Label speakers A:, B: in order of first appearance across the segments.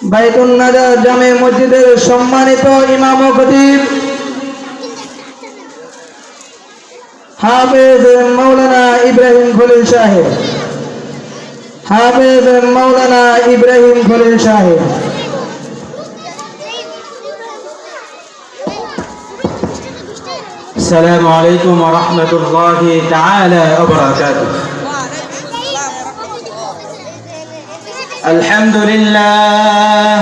A: বাইতুন নাজার জামে মসজিদের সম্মানিত ইমাম ও খতিব হাফেজ মাওলানা ইব্রাহিম খলিল সাহেব, হাফেজ মাওলানা ইব্রাহিম খলিল সাহেব।
B: السلام عليكم ورحمة الله تعالى وبركاته. الحمد لله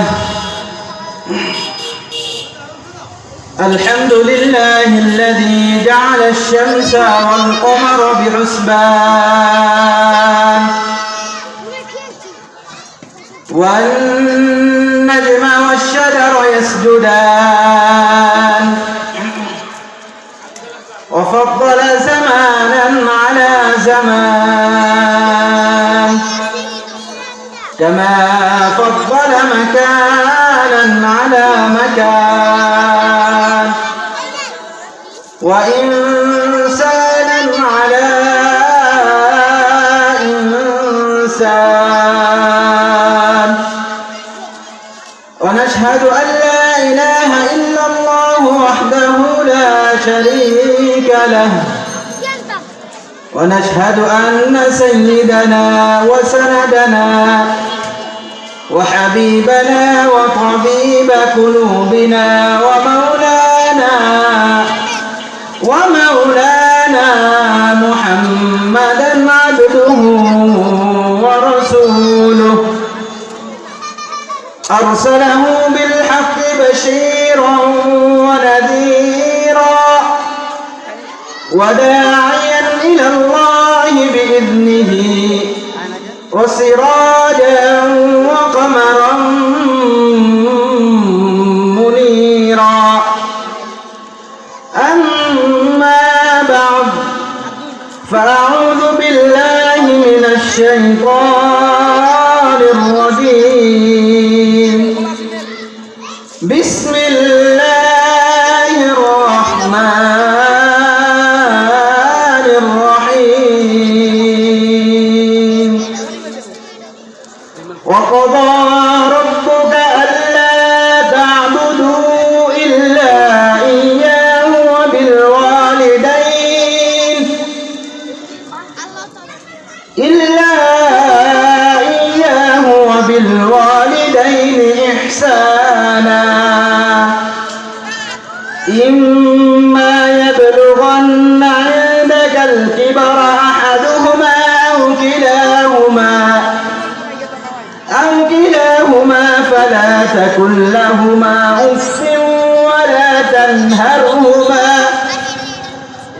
B: الحمد لله الذي جعل الشمس والقمر بحسبان والنجم والشجر يسجدان وفضل زمانا على زمان كما فضل مكانا على مكان وإنسانا على إنسان ونشهد أن لا إله إلا الله وحده لا شريك له ونشهد أن سيدنا وسندنا وحبيبنا وطبيب قلوبنا ومولانا محمدا عبده ورسوله أرسله بالحق بشيرا ونذيرا وداعيا إلى الله بإذنه وسراجا وقمرا منيرا أما بعد فأعوذ بالله من الشيطان الرجيم بسم الله الرحمن الرحيم وقضى ربك ألا تعبدوا إلا إياه وبالوالدين إحسانا إما يبلغن عندك الكبر أحدهما أو كلاهما فلا تكن لهما أف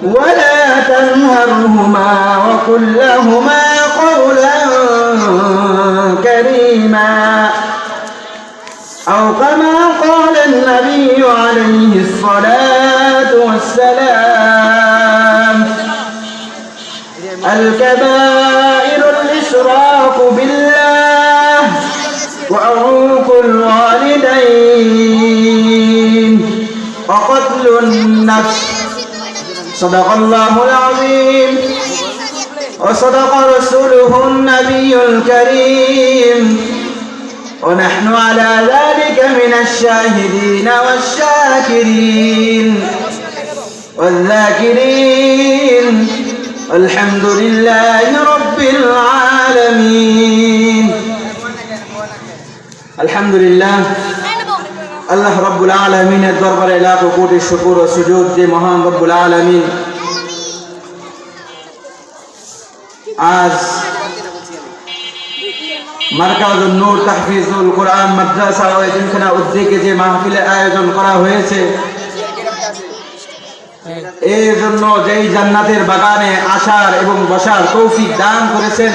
B: ولا تنهرهما وقل لهما قولا كريما أو كما قال النبي عليه الصلاة والسلام الكبائر الإشراك بالله وعقوق الوالدين وقتل النفس صدق الله العظيم وصدق رسوله النبي الكريم ونحن على ذلك من الشاهدين والشاكرين والذاكرين الحمد لله رب العالمين الحمد لله আল্লাহ রব্বুল আলামিনের দরবারে লাখো কোটি শুকর ও সুজুদ যে মহান রব্বুল আলামিন আজ মারকাজুন নূর তাহফিজুল কোরআন মাদ্রাসা ও এতিমখানা উদ্যোগে যে মাহফিলের আয়োজন করা হয়েছে এই জন্য যেই জান্নাতের বাগানে আসার এবং বসার তৌফিক দান করেছেন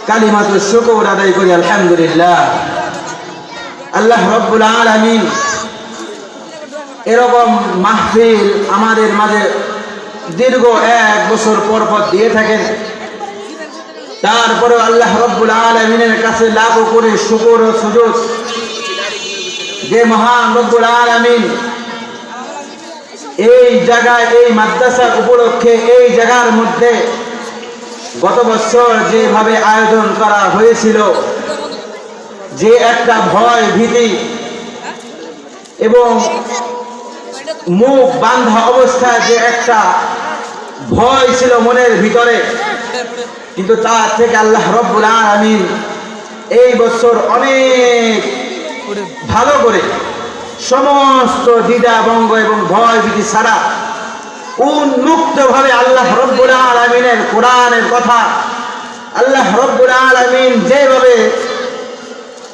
B: কালিমাতুশ শুকর আদায় করি আলহামদুলিল্লাহ। আল্লাহ রব্বুল আলামিন এরকম মাহফিল আমাদের মাঝে দীর্ঘ 1 বছর পর দিয়ে থাকেন। তারপরে আল্লাহ রব্বুল আলামিনের কাছে লাখো করে শুকর ও সুজুদ যে মহান রব্বুল আলামিন এই জায়গায় এই মাদ্রাসার উপলক্ষে এই জায়গার মধ্যে গত বছর যেভাবে আয়োজন করা হয়েছিল যে একটা ভয় ভীতি এবং মুখ বান্ধা অবস্থায় যে একটা ভয় ছিল মনের ভিতরে, কিন্তু তার থেকে আল্লাহ রব্বুল আলামিন এই বছর অনেক ভালো করে সমস্ত দ্বিধাভঙ্গ এবং ভয় ভীতি ছাড়া উন্মুক্তভাবে আল্লাহ রব্বুল আলামিনের কোরআনের কথা আল্লাহ রব্বুল আলামিন যেভাবে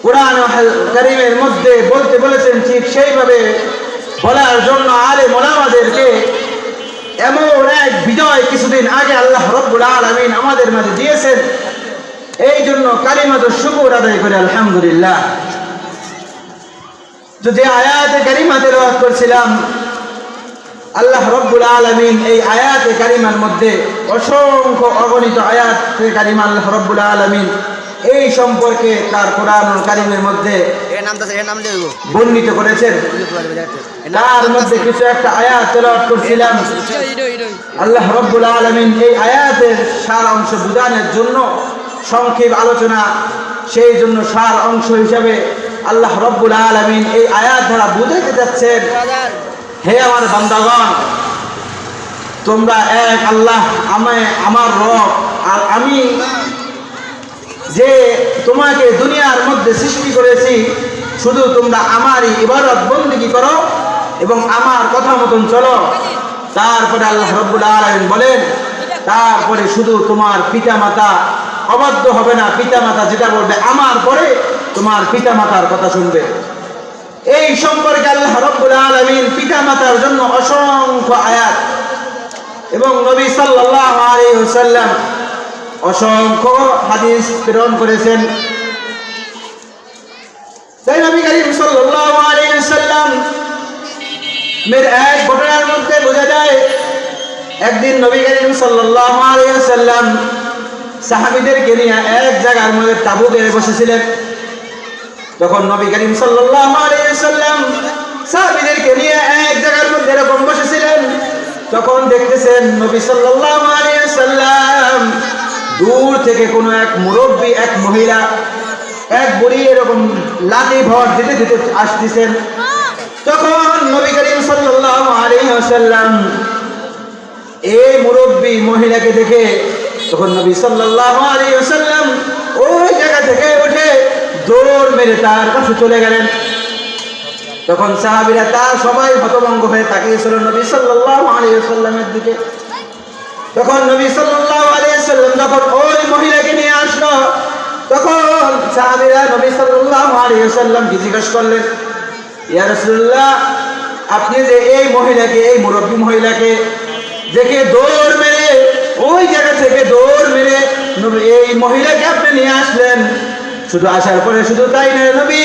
B: কোরআন কারীমের মধ্যে বলতে বলেছেন ঠিক সেইভাবে বলার জন্য আলেম ওলামাদেরকে এমন এক বিজয় কিছুদিন আগে আল্লাহ রব্বুল আলামিন আমাদের মাঝে দিয়েছেন। এই জন্য কালিমাতুশ শুকর আদায় করে আলহামদুলিল্লাহ। তো যে আয়াতে কারিমা তেলাওয়াত করছিলাম, আল্লাহ রব্বুল আলামিন এই আয়াতে কারিমার মধ্যে অসংখ্য অগণিত আয়াতে কারিমা আল্লাহ রব্বুল আলামিন এই সম্পর্কে তার কোরআনুল কারীমের মধ্যে বর্ণিত করেছেন। তার মধ্যে কিছু একটা আয়াত তেলাওয়াত করছিলাম। আল্লাহ রব্বুল আলামিন এই আয়াতের সার অংশ বোঝানোর জন্য সংক্ষেপ আলোচনা, সেই জন্য সার অংশ হিসাবে আল্লাহ রব্বুল আলামিন এই আয়াত দ্বারা বুঝাইতে যাচ্ছেন, হে আমার বান্দাগণ, তোমরা এক আল্লাহ আমার রব, আর আমি যে তোমাকে দুনিয়ার মধ্যে সৃষ্টি করেছি শুধু তোমরা আমারই ইবাদত বন্দেগী করো এবং আমার কথা মতন চলো। তারপরে আল্লাহ রব্বুল আলামিন বলেন, তারপরে শুধু তোমার পিতামাতা অবাধ্য হবে না, পিতামাতা যেটা বলবে আমার পরে তোমার পিতামাতার কথা শুনবে। এই সম্পর্কে আল্লাহ রব্বুল আলামিন পিতামাতার জন্য অসংখ্য আয়াত এবং নবী সাল্লাল্লাহু আলাইহি ওয়াসাল্লাম অসংখ্য হাদিস প্রেরণ করেছেন। তাই নবী করিম সাল্লাল্লাহু আলাইহি ওয়াসাল্লাম এর এক ঘটনার মধ্যে বোঝা যায়, একদিন নবী করিম সাল্লাল্লাহু আলাইহি ওয়াসাল্লাম সাহাবীদেরকে নিয়ে এক জায়গার মধ্যে তাঁবু গেড়ে বসেছিলেন। তখন নবী করিম সাল্লাল্লাহু আলাইহি ওয়াসাল্লাম সাহাবীদেরকে নিয়ে এক জায়গার মধ্যে এরকম বসেছিলেন। তখন দেখতেছেন নবী সাল্লাল্লাহু আলাইহি ওয়াসাল্লাম দূর থেকে কোনো এক মুরব্বী, এক মহিলা, এক বুড়ি এরকম লাঠি ভর দিতে দিতে আসতেছেন। তখন নবী করিম সাল্লাল্লাহু আলাইহি ওয়াসাল্লাম এই মুরব্বী মহিলাকে দেখে তখন নবী সাল্লাল্লাহু আলাইহি ওয়াসাল্লাম ওই জায়গা থেকে উঠে দৌড় মেরে তার কাছে চলে গেলেন। তখন সাহাবীরা তার সবাই হতভম্ব হয়ে তাকিয়েছিল নবী সাল্লাল্লাহু আলাইহি ওয়াসাল্লামের দিকে। তখন নবী সাল্লাল্লাহু আলাইহি ওয়াসাল্লাম যখন ওই মহিলাকে নিয়ে আসলো, তখন সাহাবীরা নবী সাল্লাল্লাহু আলাইহি ওয়াসাল্লামকে জিজ্ঞাসা করলেন, ইয়া রাসূলুল্লাহ, আপনি যে এই মহিলাকে, এই মুরব্বী মহিলাকে দেখে দৌড় মেরে ওই জায়গা থেকে দৌড় মেরে এই মহিলাকে আপনি নিয়ে আসলেন, শুধু আসার পরে শুধু তাই নয় নবী,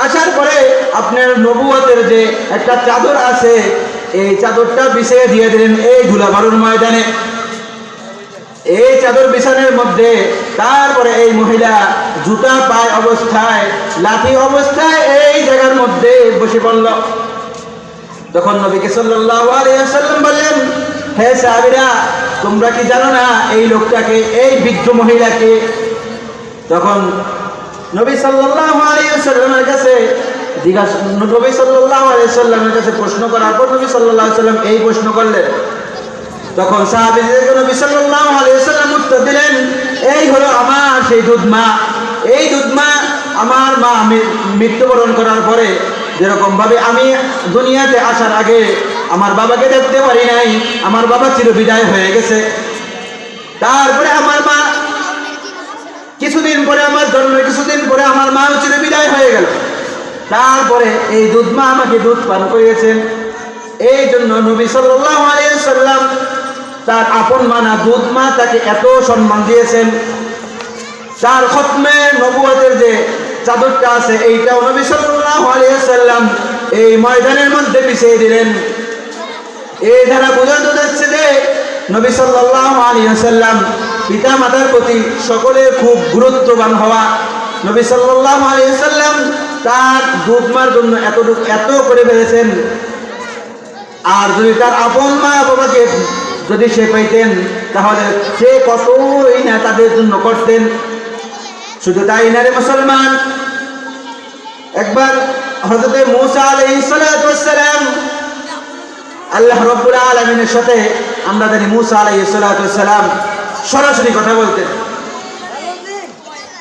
B: আসার পরে আপনার নবুয়তের যে একটা চাদর আছে এই চাদরটা বিছিয়ে দিয়ে দিলেন এই ধুলাবালুর ময়দানে। এই চাদর বিছানোর মধ্যে তারপরে এই মহিলা জুতা পায় অবস্থায়, লাঠি অবস্থায় এই জায়গার মধ্যে বসে পড়ল। তখন নবীকে সাল্লাল্লাহু আলাইহি ওয়াসাল্লাম বললেন, হে সাহাবীরা, তোমরা কি জানো না এই লোকটাকে, এই বৃদ্ধ মহিলাকে? তখন নবী সাল্লাল্লাহু আলাইহি ওয়াসাল্লামের কাছে নবী সাল্লাল্লাহু আলাইহি ওয়াসাল্লামের কাছে প্রশ্ন করার পর নবী সাল্লাল্লাহু আলাইহি ওয়াসাল্লাম এই প্রশ্ন করলেন। তখন সাহাবীদেরকে নবী সাল্লাল্লাহু আলাইহি ওয়াসাল্লাম উত্তর দিলেন, এই হলো আমার সেই দুধ মা। এই দুধ মা, আমার মা মৃত্যুবরণ করার পরে যেরকম ভাবে আমি দুনিয়াতে আসার আগে আমার বাবাকে দেখতে পারি নাই, আমার বাবা চিরবিদায় হয়ে গেছে। তারপরে আমার মা কিছুদিন পরে, আমার জন্মের কিছুদিন পরে আমার মা চিরবিদায় হয়ে গেল। তারপরে এই দুধ মা আমাকে দুধ পান করিয়েছেন। এই জন্য নবী সাল্লাল্লাহু আলাইহি ওয়াসাল্লাম তার আপন মানা দুধ মা তাকে এত সম্মান দিয়েছেন। তার খতমে নবুয়তের যে চাদরটা আছে এইটাও নবী সাল্লাল্লাহু আলাইহি ওয়াসাল্লাম এই ময়দানের মধ্যে বিছিয়ে দিলেন। এই দ্বারা বোঝানো যাচ্ছে যে নবী সাল্লাল্লাহু আলাইহি ওয়াসাল্লাম পিতা মাতার প্রতি সকলের খুব গুরুত্ববান হওয়া। নবী সাল্লাল্লাহু আলাইহি ওয়াসাল্লাম তার দুধ মার জন্য এত করে ফেলেছেন। আর যদি তার আপন মা বাবাকে যদি সে পাইতেন তাহলে সে কতই না তাদের জন্য করতেন। শুধু তাই না রে মুসলমান, একবার হযরত মূসা আলাইহিস সালাতু ওয়াস সালাম আল্লাহ রাব্বুল আলামিনের সাথে, আমরা জানি মূসা আলাইহিস সালাতু ওয়াস সালাম সরাসরি কথা বলতেন।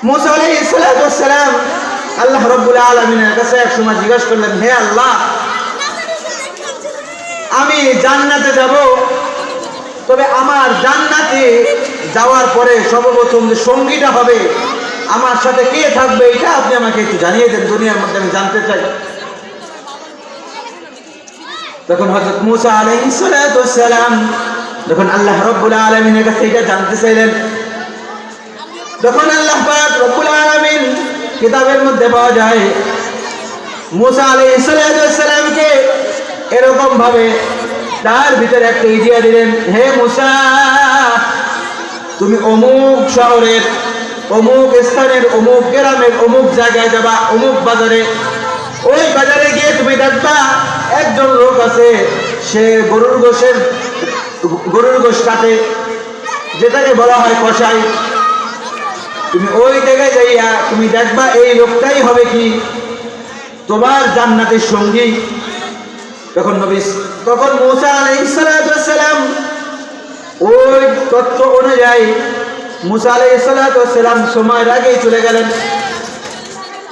B: মূসা আলাইহিস সালাতু ওয়াস সালাম আল্লাহ রাব্বুল আলামিনের কাছে এক সময় জিজ্ঞাসা করলেন, হে আল্লাহ, আমি জান্নাতে যাব, তবে আমার জান্নাতে যাওয়ার পরে সর্বপ্রথম যে সঙ্গীটা হবে, আমার সাথে কে থাকবে, এটা আপনি আমাকে একটু জানিয়ে দেন, দুনিয়ার মধ্যে আমি জানতে চাই। তখন হযরত মূসা আলাইহিস সালাতু ওয়াস সালাম যখন আল্লাহ রাব্বুল আলামিনের কাছে এটা জানতে চাইলেন, তখন আল্লাহ পাক রব্বুল আলামিন কিতাবের মধ্যে পাওয়া যায় মূসা আলাইহিস সালাতু ওয়াস সালামকে এরকম ভাবে তার ভিতরে একটা ইডিয়া দিলেন, হে মূসা, তুমি অমুক শহরের অমুক স্থানের অমুক গ্রামের অমুক জায়গায় যাবা, অমুক বাজারে, ওই বাজারে গিয়ে তুমি দেখবা একজন লোক আছে, সে গরুর গোশ কাটে, যেটাকে বলা হয় কসাই। তুমি ওই জায়গায় যাইয়া তুমি দেখবা এই লোকটাই হবে কি তোমার জান্নাতের সঙ্গী। তখন মূসা আলাইহিস সালাতু ওয়াস সালাম ওই তথ্য অনুযায়ী মূসা আলাইহিস সালাতু ওয়াস সালাম সময়ের আগেই চলে গেলেন।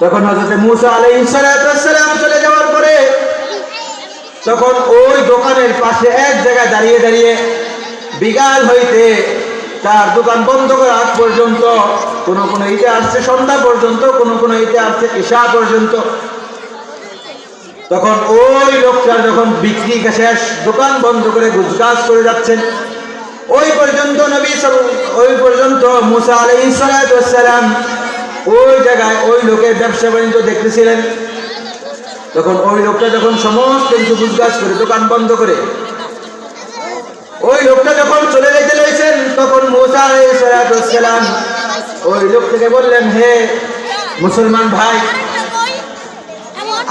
B: তখন হযরত মূসা আলাইহিস সালাতু ওয়াস সালাম চলে যাওয়ার পরে তখন ওই দোকানের পাশে এক জায়গায় দাঁড়িয়ে দাঁড়িয়ে বিকাল হইতে তার দোকান বন্ধ করার আগ পর্যন্ত, কোন ইতে আসছে সন্ধ্যা পর্যন্ত, কোন ইতে আসছে ঈশা পর্যন্ত, তখন ওই লোকটার যখন বিক্রি শেষ, দোকান বন্ধ করে গুজগাজ করে যাচ্ছেন, ওই পর্যন্ত মূসা আলাইহিস সালাতু ওয়াস সালাম ওই জায়গায় ওই লোকের ব্যবসা বাণিজ্য দেখতেছিলেন। তখন ওই লোকটা যখন সমস্ত কিছু গুজগাজ করে দোকান বন্ধ করে ওই লোকটা যখন চলে যেতে লইছেন, তখন মূসা আলাইহিস সালাতু ওয়াস সালাম ওই লোকটাকে বললেন, হে মুসলমান ভাই,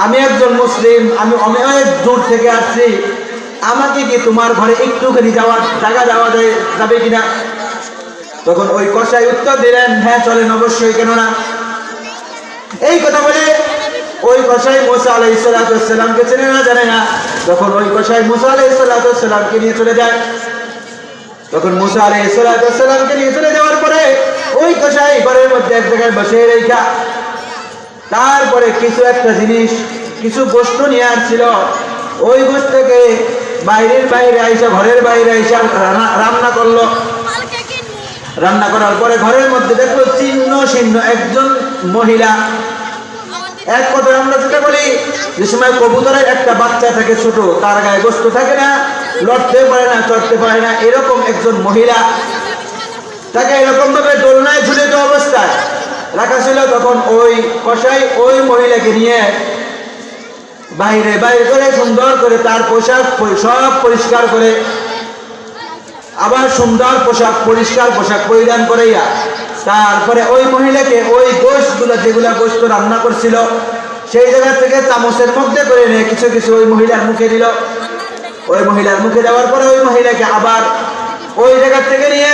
B: আমি একজন মুসলিম, আমি অনেক দূর থেকে আসছি, আমাকে কি তোমার ঘরে একটুখানি যাওয়ার জায়গা যাবে কিনা? তখন ওই কসাই উত্তর দিলেন, হ্যাঁ চলেন, অবশ্যই, কেন না। এই কথা বলে ওই কসাই মূসা আলাইহিস সালাতু ওয়াস সালামকে চেনে না জানে না, তখন ওই কসাই মূসা আলাইহিস সালাতু ওয়াস সালামকে নিয়ে চলে যায়। তখন মূসা আলাইহিস সালাতু ওয়াস সালামকে নিয়ে চলে যাওয়ার পরে ওই কসাই ঘরের মধ্যে এক জায়গায় বসে রেখা, তারপরে কিছু একটা জিনিস, কিছু গোশত নিয়ে আসছিল, ওই গোশতকে বাইরে আইসা, ঘরের বাইরে আইসা রান্না করলো। রান্না করার পরে ঘরের মধ্যে দেখলো ছিন্ন ছিন্ন একজন মহিলা। এক কথায় আমরা যেটা বলি, যে সময় কবুতরের একটা বাচ্চা থাকে ছোট, তার গায়ে গোশত থাকে না, লড়তে পারে না, চড়তে পারে না, এরকম একজন মহিলা, তাকে এরকম ভাবে দোলনায় ঝুলিত অবস্থায় রাখা ছিল। তখন ওই কসাই ওই মহিলাকে নিয়ে বাইরে করে সুন্দর করে তার পোশাক সব পরিষ্কার করে, আবার সুন্দর পরিষ্কার পোশাক পরিধান করাইয়া তারপরে ওই মহিলাকে ওই যেগুলা গোশত রান্না করছিল সেই জায়গা থেকে চামচের মধ্যে করে নিয়ে কিছু কিছু ওই মহিলার মুখে দিল। ওই মহিলার মুখে দেওয়ার পরে ওই মহিলাকে আবার ওই জায়গা থেকে নিয়ে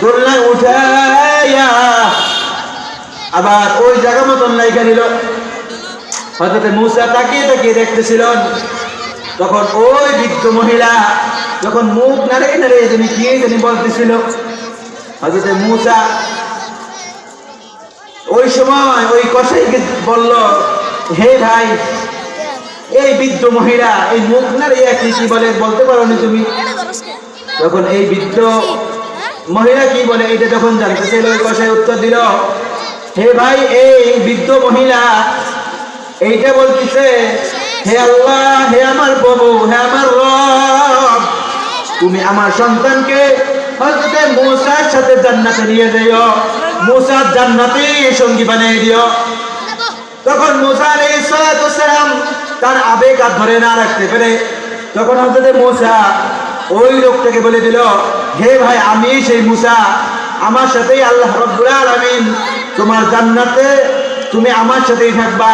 B: দোলনায় উঠাইয়া আবার ওই জায়গা মতন লাইকা নিল। হযরত মূসা তাকিয়ে দেখতেছিলেন। তখন ওই বৃদ্ধ মহিলা যখন মুখ নাড়িয়ে যিনি কি জানি বলতেছিল, হযরত মূসা ওই সময় ওই কসাইকে বলল, হে ভাই, এই বৃদ্ধ মহিলা এই মুখ নাড়িয়ে কি বলে বলতে পারো না তুমি? তখন এই বৃদ্ধ মহিলা কি বলে এটা যখন জানতে চাইল, ওই কসাই উত্তর দিল, হে ভাই, এই বৃদ্ধ মহিলা এইটা বলতেছে, হে আল্লাহ, হে আমার প্রভু, হে আমার রব, তুমি আমার সন্তানকে হযরত মূসার সাথে জান্নাতে নিয়ে যাও, মূসার জান্নাতে সঙ্গী বানিয়ে দিও। তখন মূসা আলাইহিস সালাতু ওয়াস সালাম তার আবেগ আর ধরে না রাখতে পেরে তখন হযরত মূসা ওই লোকটাকে বলে দিল, হে ভাই, আমি সেই মূসা, আমার সাথেই আল্লাহ রাব্বুল আলামিন তোমার জান্নাতে, তুমি আমার সাথেই থাকবা।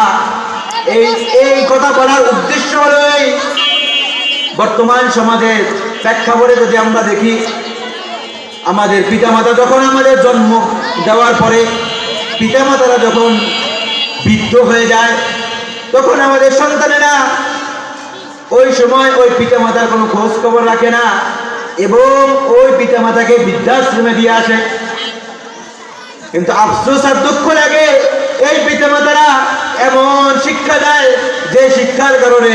B: এই কথা বলার উদ্দেশ্য হলো বর্তমান সমাজের প্রেক্ষাপটে যদি আমরা দেখি, আমাদের পিতামাতা যখন আমাদের জন্ম দেওয়ার পরে পিতামাতারা যখন বৃদ্ধ হয়ে যায়, তখন আমাদের সন্তানেরা ওই সময় ওই পিতামাতার কোনো খোঁজ খবর রাখে না এবং ওই পিতামাতাকে বৃদ্ধাশ্রমে দিয়ে আসে। কিন্তু আফসোস আর দুঃখ লাগে, এই পিতামাতারা এমন শিক্ষা দেয় যে শিক্ষার কারণে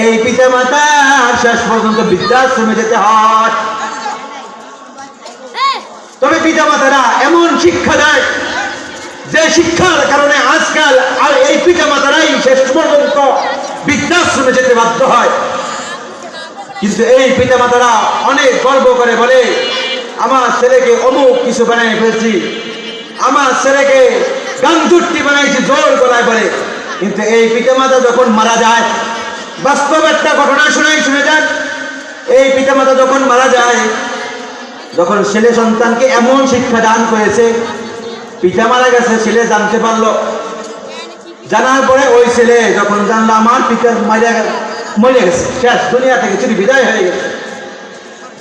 B: এই পিতামাতার শেষ পর্যন্ত বৃদ্ধাশ্রমে যেতে হয়। তবে পিতামাতারা এমন শিক্ষা দেয় যে শিক্ষার কারণে আজকাল আর এই পিতামাতারাই শেষ পর্যন্ত বৃদ্ধাশ্রমে যেতে বাধ্য হয়। কিন্তু এই পিতামাতারা অনেক গর্ব করে বলে, আমার ছেলেকে অমুক কিছু বানিয়ে ফেলছি, আমার ছেলেকে গাঞ্জুট্টি বানাইছি জোর গলায় বলে। কিন্তু এই পিতামাতা যখন মারা যায়, বাস্তব একটা ঘটনা শুনে যান, এই পিতামাতা যখন মারা যায়, যখন ছেলে সন্তানকে এমন শিক্ষা দান করেছে, পিতা মারা গেছে, ছেলে জানতে পারলো, জানার পরে ওই ছেলে যখন জানলো আমার পিতা মরে গেছে, শেষ দুনিয়া থেকে চির বিদায় হয়ে গেছে,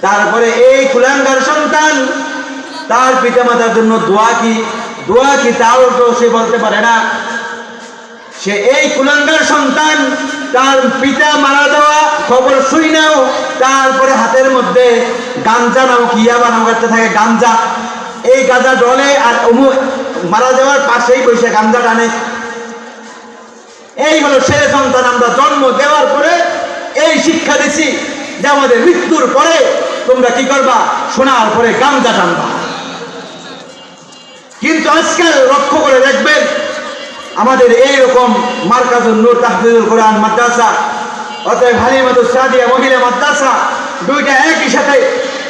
B: তারপরে এই কুলাঙ্গার সন্তান তার পিতা মাতার জন্য দোয়া কি তাও তো সে বলতে পারে না। সে এই কুলাঙ্গার সন্তান তার পিতা মারা যাওয়া খবর শুই নাও, তারপরে হাতের মধ্যে গাঞ্জা নাও কি ইয়াবা নাও করতে থাকে, গাঞ্জা, এই গাঁজা ডলে আর মারা যাওয়ার পাশেই বসে গাঞ্জা টানে। এই হলো ছেলে সন্তান। আমরা জন্ম দেওয়ার পরে এই শিক্ষা দিছি যে আমাদের মৃত্যুর পরে তোমরা কি করবা, শোনার পরে গাঞ্জা টানবা। কিন্তু আজকাল লক্ষ্য করে দেখবেন আমাদের এইরকম মারকাজুন নূর তাহফিজুল কোরআন মাদ্রাসা, অতএব হালিমাতুস সাদিয়া মহিলা মাদ্রাসা, দুইটা একই সাথে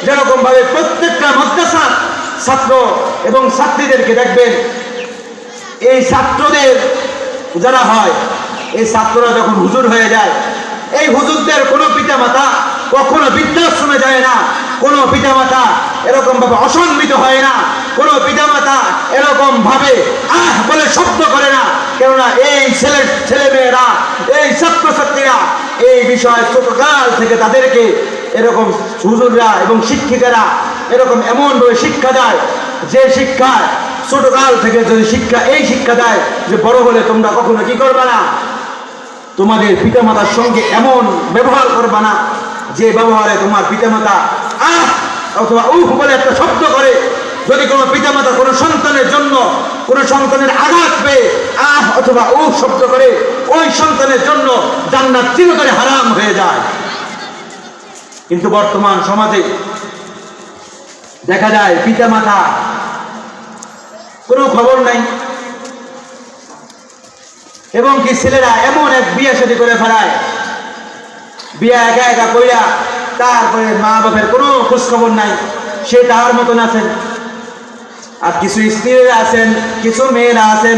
B: যেরকম ভাবে প্রত্যেকটা মাদ্রাসা ছাত্র এবং ছাত্রীদেরকে দেখবেন, এই ছাত্রদের যারা হয়, এই ছাত্ররা যখন হুজুর হয়ে যায়, এই হুজুরদের কোনো পিতামাতা কখনো বৃদ্ধাশ্রমে যায় না, কোনো পিতামাতা এরকম ভাবে অসম্মিত হয় না, কোনো পিতামাতা এরকম ভাবে বলে শব্দ করে না। কেননা এই ছেলে মেয়েরা, এই ছাত্রছাত্রীরা এই বিষয়ে ছোটকাল থেকে তাদেরকে এরকম হুজুররা এবং শিক্ষিকারা এরকম এমন ভাবে শিক্ষা দেয়, যে শিক্ষায় ছোটকাল থেকে যদি এই শিক্ষা দেয় যে বড় হলে তোমরা কখনো কি করবে না, তোমাদের পিতামাতার সঙ্গে এমন ব্যবহার করবে না যে ব্যবহারে তোমার পিতামাতা অথবা বলে একটা শব্দ করে। যদি কোনো পিতামাতা কোনো সন্তানের জন্য কোনো সন্তানের আঘাত পেয়ে অথবা শব্দ করে, ওই সন্তানের জন্য জান্নাত চিরতরে হারাম হয়ে যায়। কিন্তু বর্তমান সমাজে দেখা যায় পিতামাতা কোনো খবর নাই, এবং কি ছেলেরা এমন এক বিয়ে শাদী করে ফেলায়, বিয়ে একা একা কইরা তারপরে মা বাপের কোনো খোঁজ খবর নাই, সে তার মতন আছেন। আর কিছু স্ত্রীরা আছেন, কিছু মেয়েরা আছেন,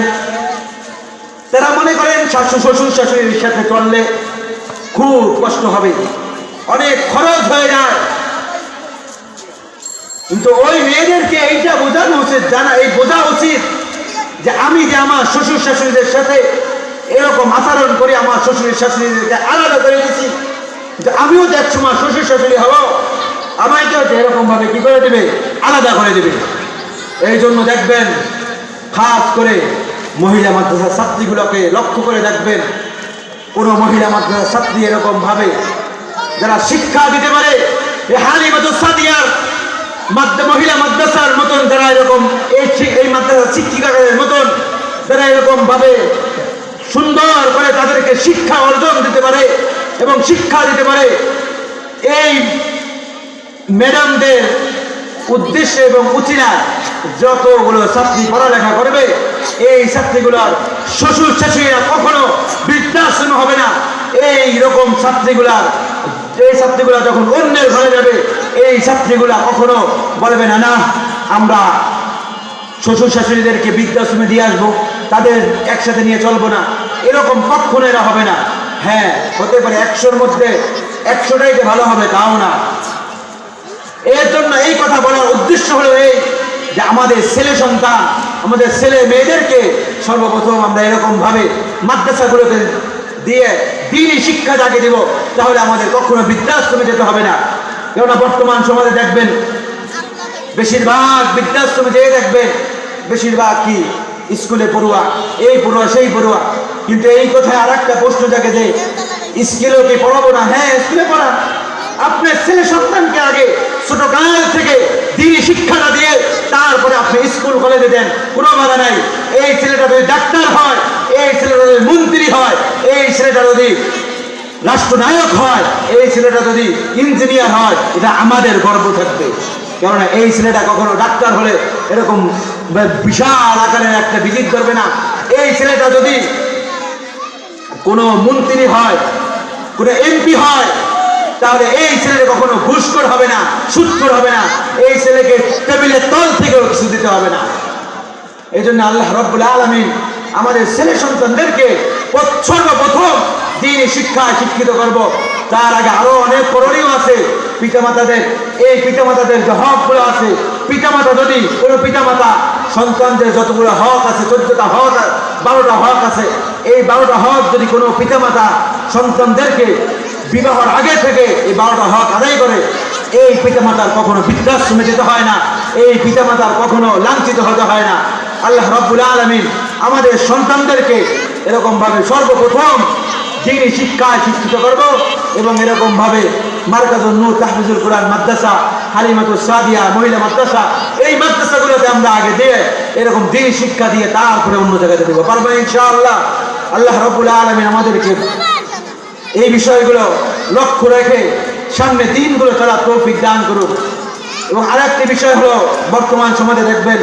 B: তারা মনে করেন শ্বশুর শাশুড়ির সাথে চললে খুব কষ্ট হবে, অনেক খরচ হয়ে যায়। কিন্তু ওই মেয়েদেরকে এইটা বোঝানো উচিত, বোঝা উচিত যে আমি যে আমার শ্বশুর শাশুড়িদের সাথে এরকম আচরণ করি, আমার শ্বশুর শাশুড়িদেরকে আলাদা করে দিচ্ছি, যে আমিও যে একসময় শ্বশুর শাশুড়ি হব, আমাকেও এরকম ভাবে কি করে দেবে, আলাদা করে দেবে। এই জন্য দেখবেন খাস করে মহিলা মাদ্রাসার ছাত্রীগুলোকে লক্ষ্য করে দেখবেন, কোন মহিলা মাদ্রাসার ছাত্রী এরকম ভাবে যারা শিক্ষা দিতে পারে, এই হালিমাতুস সাদিয়ার মহিলা মাদ্রাসার মতন যারা এরকম এই মাদ্রাসার শিক্ষিকাদের মতন যারা এরকম ভাবে সুন্দর করে তাদেরকে শিক্ষা অর্জন দিতে পারে এবং শিক্ষা দিতে পারে, এই ম্যাডামদের উদ্দেশ্যে এবং উচিলায় যতগুলো ছাত্রী পড়ালেখা করবে, এই ছাত্রীগুলোর শ্বশুর শাশুড়িরা কখনো বৃদ্ধাশ্রম হবে না। এই রকম ছাত্রীগুলা যখন অন্যের ঘরে যাবে, এই ছাত্রীগুলা কখনো বলবে না, না আমরা শ্বশুর শাশুড়িদেরকে বৃদ্ধাশ্রমে দিয়ে আসবো, তাদের একসাথে নিয়ে চলবো না, এরকম কখনো এরা হবে না। হ্যাঁ, হতে পারে 100-র মধ্যে 100টাই যে ভালো হবে তাও না। এর জন্য এই কথা বলার উদ্দেশ্য হলো এই যে আমাদের ছেলে সন্তান, আমাদের ছেলে মেয়েদেরকে সর্বপ্রথম আমরা এরকম ভাবে মাদ্রাসাগুলোতে দিয়ে দ্বীনি শিক্ষা যাকে দেব, তাহলে আমাদের কখনো বৃদ্ধাশ্রমে যেতে হবে না। কেননা বর্তমান সমাজে দেখবেন বেশিরভাগ বৃদ্ধাশ্রমে যেয়ে দেখবেন বেশিরভাগ কি স্কুলে পড়ুয়া, এই পড়ুয়া সেই পড়ুয়া, কিন্তু এই কথায় আর একটা প্রশ্ন জাগে যে স্কুলেও কি পড়াবো না? হ্যাঁ, স্কুলে পড়ান। আপনার ছেলে সন্তানকে আগে ছোটকাল থেকে দিনী শিক্ষাটা দিয়ে তারপরে আপনি স্কুল কলেজে দেন, কোনো বাধা নাই। এই ছেলেটা যদি ডাক্তার হয়, এই ছেলেটা যদি মন্ত্রী হয়, এই ছেলেটা যদি রাষ্ট্রনায়ক হয়, এই ছেলেটা যদি ইঞ্জিনিয়ার হয়, এটা আমাদের গর্ব থাকবে। কেননা এই ছেলেটা কখনো ডাক্তার হলে এরকম বিশাল আকারের একটা ভিজিট করবে না। এই ছেলেটা যদি কোনো মন্ত্রী হয়, কোনো এমপি হয়, তাহলে এই ছেলেটা কখনো ঘুষখোর হবে না, সুদখোর হবে না। এই ছেলেকে টেবিলের তল থেকেও কিছু দিতে হবে না। এই জন্য আল্লাহ রাব্বুল আলামিন আমাদের ছেলে সন্তানদেরকে সর্বপ্রথম দ্বীনি শিক্ষায় শিক্ষিত করব। তার আগে আরো অনেক করণীয় আছে পিতামাতাদের। এই পিতামাতাদের যে হকগুলো আছে, পিতামাতা যদি কোনো পিতামাতা সন্তানদের যতগুলো হক আছে, 14টা হক, 12টা হক আছে, এই 12টা হক যদি কোনো পিতামাতা সন্তানদেরকে বিবাহের আগে থেকে এই 12টা হক আদায় করে, এই পিতামাতার কখনো বৃদ্ধাশ্রমে যেতে হয় না, এই পিতামাতার কখনো লাঞ্ছিত হতে হয় না। আল্লাহ রাব্বুল আলামিন আমাদের সন্তানদেরকে এরকম ভাবে সর্বপ্রথম দ্বীনি শিক্ষায় শিক্ষিত করব এবং এরকম ভাবে মারকাজুন নূর তাহফিজুল কোরআন মাদ্রাসা, হালিমাতুস সাদিয়া মহিলা মাদ্রাসা, এই মাদ্রাসাগুলোতে আমরা আগে দিয়ে এরকম দ্বীনি শিক্ষা দিয়ে তারপরে অন্য জায়গাতে দেবো, পারবো ইনশাআল্লাহ। আল্লাহ রাব্বুল আলামিন আমাদেরকে এই বিষয়গুলো লক্ষ্য রেখে সামনে দিনগুলো চলার তৌফিক দান করুন। এবং আরেকটি বিষয় হলো, বর্তমান সমাজে দেখবেন,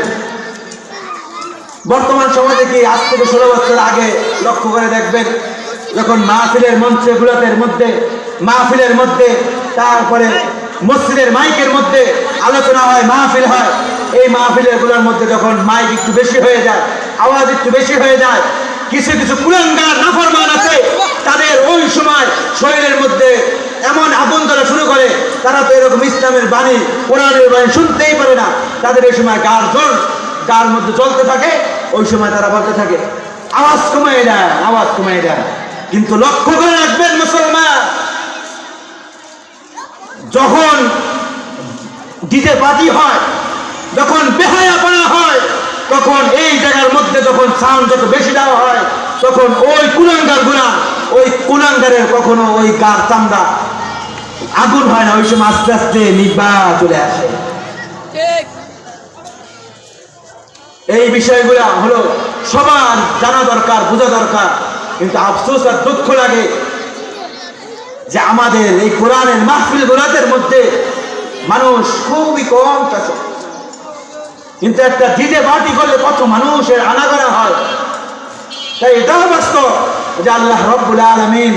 B: বর্তমান সমাজে কি আজ থেকে 16 বছর আগে লক্ষ্য করে দেখবেন, যখন মাহফিলের মঞ্চগুলোর মধ্যে তারপরে মসজিদের মাইকের মধ্যে আলোচনা হয়, মাহফিল হয়, এই মাহফিলের গুলোর মধ্যে যখন মাইক একটু বেশি হয়ে যায়, আওয়াজ একটু বেশি হয়ে যায়, কিছু কিছু কুলাঙ্গার নাফরমান আছে, তাদের ওই সময় শরীরের মধ্যে এমন আগুন ধরা শুরু করে, তারা তো এরকম ইসলামের বাণী, কোরআনের বাণী শুনতেই পারে না। তাদের এই সময় গার মধ্যে চলতে থাকে, ওই সময় তারা বলতে থাকে আওয়াজ কমাই দেয়, আওয়াজ কমাই দেয়। কিন্তু লক্ষ্য করে রাখবেন মুসলমান, যখন ডিজে পার্টি হয়, যখন বেহায়াপনা হয়, তখন এই জায়গার মধ্যে যখন সাউন্ড যত বেশি দেওয়া হয়, তখন ওই কুলাঙ্গারের কখনো ওই গার চামড়া আগুন হয় না, ওই সময় আস্তে আস্তে নিভা চলে আসে। এই বিষয়গুলো হলো সবার জানা দরকার, বোঝা দরকার। কিন্তু আফসোস আর দুঃখ লাগে যে আমাদের এই কোরআনের মাহফিল গুলাতের মধ্যে মানুষ খুবই কম আছে। কিন্তু একটা ডিজে পার্টি করলে কত মানুষের আনাগোনা হয়। তাই এটাও বাস্তব যে আল্লাহ রাব্বুল আলামিন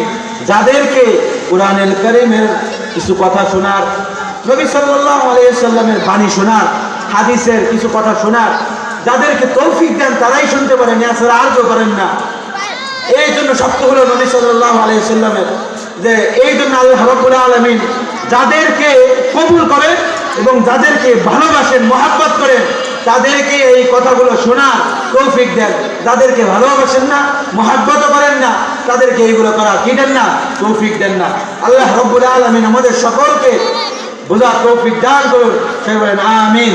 B: যাদেরকে কোরআনুল কারীমের কিছু কথা শোনার, নবী সাল্লাল্লাহু আলাইহি ওয়াসাল্লামের বাণী শোনার, হাদিসের কিছু কথা শোনার যাদেরকে তৌফিক দেন, তারাই শুনতে পারেন, এছাড়া আর কেউ করেন না। এই জন্য শক্ত হলো নবী সাল্লাল্লাহু আলাইহি ওয়াসাল্লামের, যে এই জন্য আল্লাহ রাব্বুল আলামিন যাদেরকে কবুল করেন এবং যাদেরকে ভালোবাসেন, মহব্বত করেন, তাদেরকে এই কথাগুলো শোনার তৌফিক দেন। যাদেরকে ভালোবাসেন না, মহব্বত করেন না, তাদেরকে এইগুলো করার কি দেন না, তৌফিক দেন না। আল্লাহ রাব্বুল আলামিন আমাদের সকলকে বোঝার তৌফিক দান করুন, সবাই বলেন আমিন।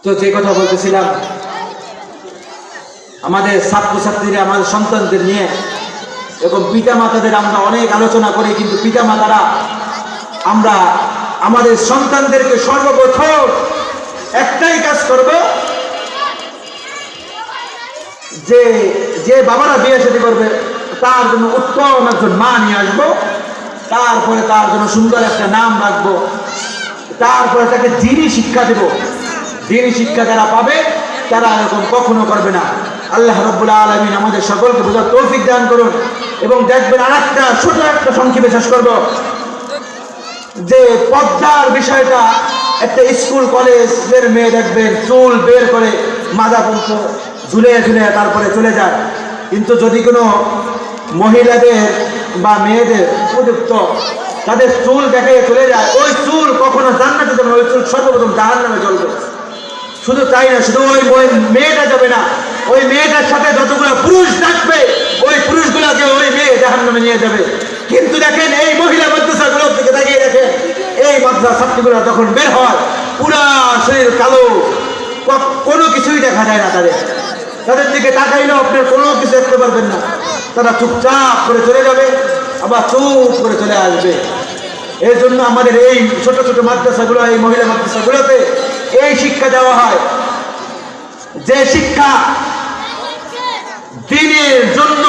B: তো যে কথা বলতেছিলাম, আমাদের ছাত্রছাত্রীরা, আমাদের সন্তানদের নিয়ে এরকম পিতা মাতাদের আমরা অনেক আলোচনা করি, কিন্তু পিতা মাতারা আমরা আমাদের সন্তানদেরকে সর্বপ্রথম একটাই কাজ করব, যে বাবারা বিয়ে শাদী করবে তার জন্য উত্তম একজন মা নিয়ে আসবো, তারপরে তার জন্য সুন্দর একটা নাম রাখবো, তারপরে তাকে দ্বীনি শিক্ষা দেব। দ্বীনি শিক্ষা যারা পাবে তারা এরকম কখনো করবে না। আল্লাহ রাব্বুল আলামিন আমাদের সকলকে বোঝার তৌফিক দান করুন। এবং দেখবেন আরেকটা ছোট একটা সংক্ষেপে শেষ করব, যে পর্দার বিষয়টা, একটা স্কুল কলেজের মেয়ে দেখবেন চুল বের করে মাজা পর্যন্ত ঝুলে তারপরে চলে যায়। কিন্তু যদি কোনো মহিলাদের বা মেয়েদের উপযুক্ত তাদের চুল দেখে চলে যায়, ওই চুল কখনো জান্নাতে যাবে না, ওই চুল সর্বপ্রথম জাহান্নামে জ্বলবে। শুধু তাই না, শুধু ওই মেয়েটা যাবে না, ওই মেয়েটার সাথে যতগুলো পুরুষ থাকবে, ওই পুরুষগুলোকে ওই মেয়ে জাহান্নামে নিয়ে যাবে। কিন্তু দেখেন এই মহিলা মাদ্রাসাগুলোর দিকে তাকিয়ে দেখেন, এই মাদ্রাসা ছাত্রীগুলো যখন বের হয় পুরা শরীর কালো, কোনো কিছুই দেখা যায় না তাদের। তাদের দিকে তাকাইলেও আপনি কোনো কিছু দেখতে পারবেন না। তারা চুপচাপ করে চলে যাবে, আবার চুপ করে চলে আসবে। এর জন্য আমাদের এই ছোট ছোট মাদ্রাসাগুলো, এই মহিলা মাদ্রাসাগুলোতে এই শিক্ষা দেওয়া হয়, যে শিক্ষা দিনের জন্য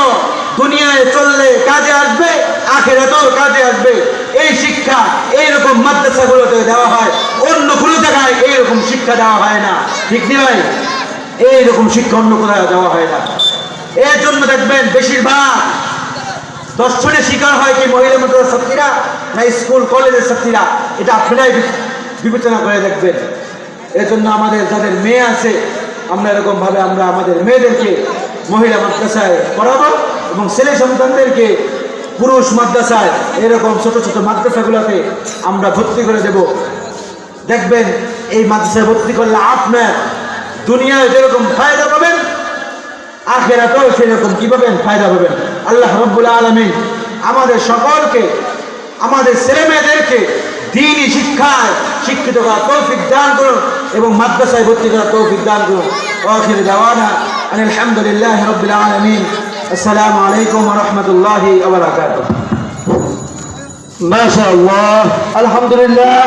B: দুনিয়ায় চললে কাজে আসবে, আখিরাতেও কাজে আসবে। এই শিক্ষা এইরকম মাদ্রাসাগুলোতে দেওয়া হয়, অন্য কোনো জায়গায় এইরকম শিক্ষা দেওয়া হয় না। ঠিক কি ভাই? এইরকম শিক্ষা অন্য কোথাও দেওয়া হয় না। এর জন্য দেখবেন বেশিরভাগ দর্শনের শিকার হয় কি মহিলা মাদ্রাসার ছাত্রীরা না স্কুল কলেজের ছাত্রীরা, এটা আপনারাই বিবেচনা করে দেখবেন। এর জন্য আমাদের যাদের মেয়ে আছে, আমরা এরকম ভাবে আমরা আমাদের মেয়েদেরকে মহিলা মাদ্রাসায় পড়াবো এবং ছেলে সন্তানদেরকে পুরুষ মাদ্রাসায়, এরকম ছোট ছোট মাদ্রাসাগুলোতে আমরা ভর্তি করে দেব। দেখবেন এই মাদ্রাসায় ভর্তি করলে আপনার দুনিয়ায় যেরকম ফায়দা পাবেন, আখিরাতেও সেরকম কি পাবেন? ফায়দা পাবেন। আল্লাহ রাব্বুল আলামিন আমাদের সকলকে, আমাদের ছেলে মেয়েদেরকে দ্বীনি শিক্ষায় শিক্ষিত করার তৌফিক দান করুন এবং মাদ্রাসায় ভর্তি করার তৌফিক দান করুন। আখির দাওয়ানা আনিল হামদুলিল্লাহি রাব্বিল আলামিন। আসসালামু আলাইকুম ওয়া রাহমাতুল্লাহি ওয়া বারাকাতুহু।
A: মাশাআল্লাহ, আলহামদুলিল্লাহ।